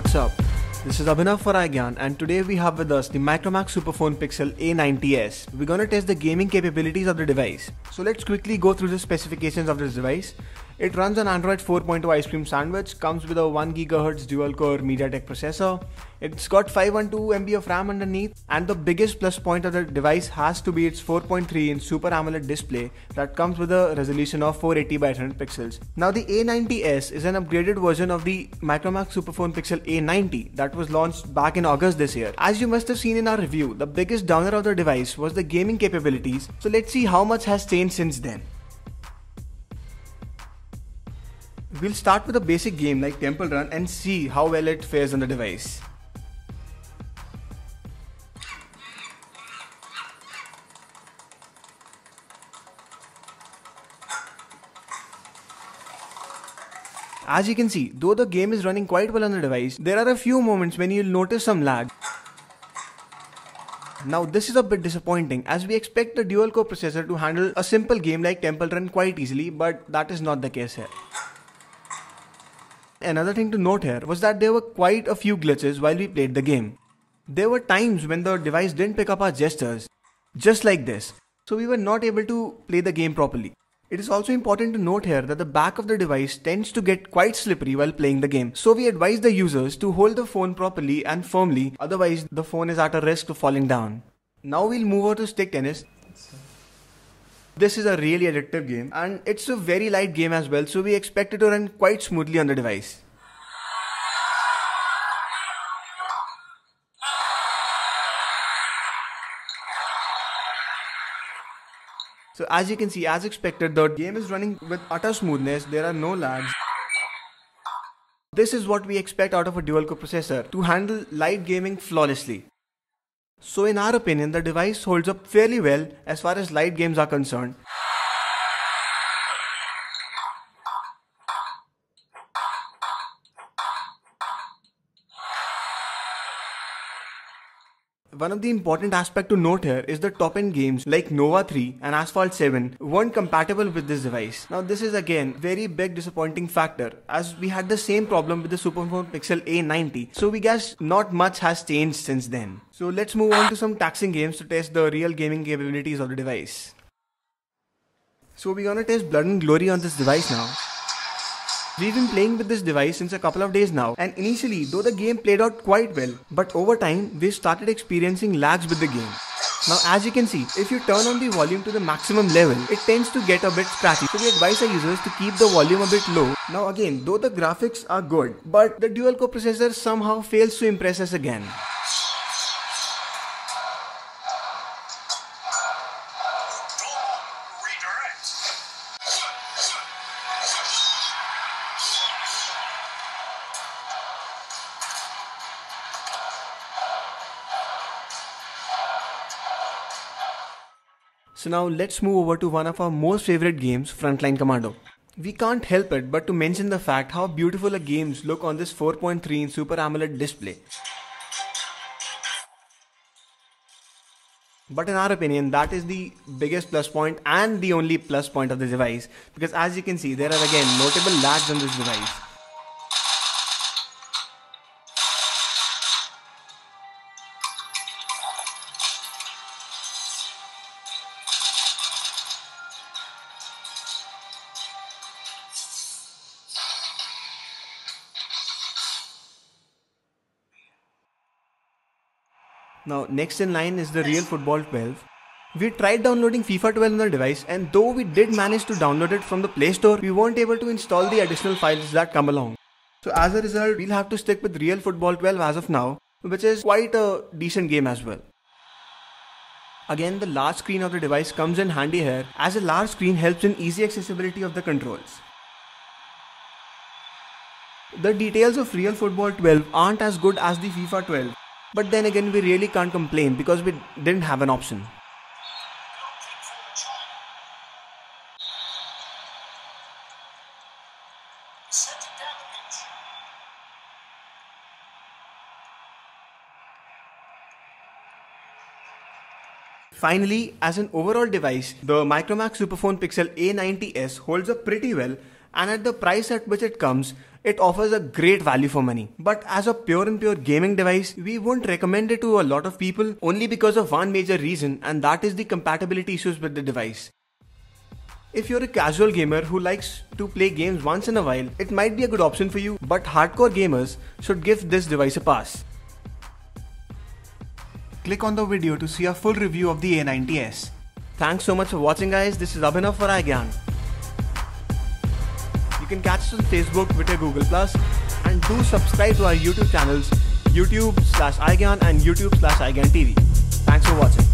what's up? This is Abhinav for iGyaan, and today we have with us the Micromax Superphone Pixel A90s. We're gonna test the gaming capabilities of the device. So let's quickly go through the specifications of this device. It runs on Android 4.2 Ice Cream Sandwich, comes with a 1 GHz dual-core MediaTek processor. It's got 512 MB of RAM underneath, and the biggest plus point of the device has to be its 4.3-inch Super AMOLED display that comes with a resolution of 480 by 800 pixels. Now the A90s is an upgraded version of the Micromax Superphone Pixel A90 that was launched back in August this year. As you must have seen in our review, the biggest downer of the device was the gaming capabilities, so let's see how much has changed since then. We'll start with a basic game like Temple Run and see how well it fares on the device. As you can see, though the game is running quite well on the device, there are a few moments when you'll notice some lag. Now this is a bit disappointing as we expect the dual-core processor to handle a simple game like Temple Run quite easily, but that is not the case here. Another thing to note here was that there were quite a few glitches while we played the game. There were times when the device didn't pick up our gestures, just like this, so we were not able to play the game properly. It is also important to note here that the back of the device tends to get quite slippery while playing the game, so we advise the users to hold the phone properly and firmly, otherwise the phone is at a risk of falling down. Now we'll move over to stick tennis. This is a really addictive game and it's a very light game as well, so we expect it to run quite smoothly on the device. So as you can see, as expected, the game is running with utter smoothness, there are no lags. This is what we expect out of a dual-core processor to handle light gaming flawlessly. So in our opinion, the device holds up fairly well as far as light games are concerned. One of the important aspects to note here is the top-end games like Nova 3 and Asphalt 7 weren't compatible with this device. Now this is again very big disappointing factor as we had the same problem with the Superphone Pixel A90, so we guess not much has changed since then. So let's move on to some taxing games to test the real gaming capabilities of the device. So we're gonna test Blood and Glory on this device now. We've been playing with this device since a couple of days now, and initially though the game played out quite well, but over time we started experiencing lags with the game. Now as you can see, if you turn on the volume to the maximum level, it tends to get a bit scratchy, so we advise our users to keep the volume a bit low. Now again, though the graphics are good, but the dual-core processor somehow fails to impress us again. So now let's move over to one of our most favorite games, Frontline Commando. We can't help it but to mention the fact how beautiful the games look on this 4.3-inch Super AMOLED display. But in our opinion, that is the biggest plus point and the only plus point of the device, because as you can see, there are again notable lags on this device. Now next in line is the Real Football 12. We tried downloading FIFA 12 on the device, and though we did manage to download it from the Play Store, we weren't able to install the additional files that come along. So as a result, we'll have to stick with Real Football 12 as of now, which is quite a decent game as well. Again, the large screen of the device comes in handy here, as a large screen helps in easy accessibility of the controls. The details of Real Football 12 aren't as good as the FIFA 12. But then again, we really can't complain because we didn't have an option. Finally, as an overall device, the Micromax Superphone Pixel A90s holds up pretty well, and at the price at which it comes, it offers a great value for money. But as a pure and pure gaming device, we won't recommend it to a lot of people only because of one major reason, and that is the compatibility issues with the device. If you're a casual gamer who likes to play games once in a while, it might be a good option for you, but hardcore gamers should give this device a pass. Click on the video to see a full review of the A90s. Thanks so much for watching, guys. This is Abhinav for iGyaan. You can catch us on Facebook, Twitter, Google+, and do subscribe to our YouTube channels, YouTube/iGyaan and YouTube/iGyaan TV. Thanks for watching.